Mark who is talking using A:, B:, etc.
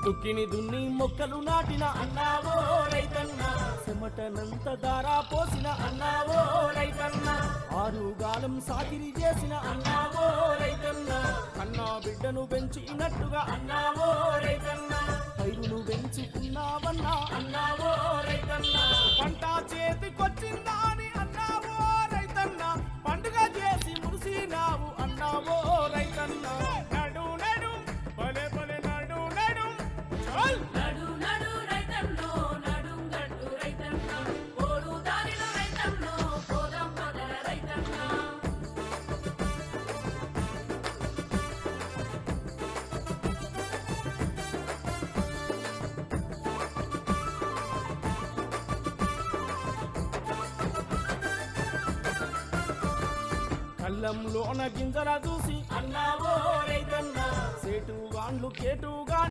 A: దుక్కిని దున్ని మొక్కలు నాటిన అన్నావో రైతన్న, చెమటనంత దారా పోసిన అన్నావో రైతన్న, ఆరుగాలం సాకిరి చేసిన అన్నావో రైతన్న, కన్నా బిడ్డను పెంచినట్టుగా అన్నావో రైతన్న, పైరును పెంచుకున్నావన్నా అన్నావో రైతన్న, పంట చేతికొచ్చిందా అని అన్నావో రైతన్న, పండుగ చేసి మురిసినావు అన్నావో రైతన్న. నడు నడు భలే భలే నడు నడు చల్
B: నడు నడు రైతన్నో నడుం గట్టు రైతన్న, పోడు దారిలో రైతన్నో పోదాం పద రైతన్న.
A: కళ్ళంలోన గింజల చూసి అన్నావో రైతన్న, సేటు గాండ్లు కేటు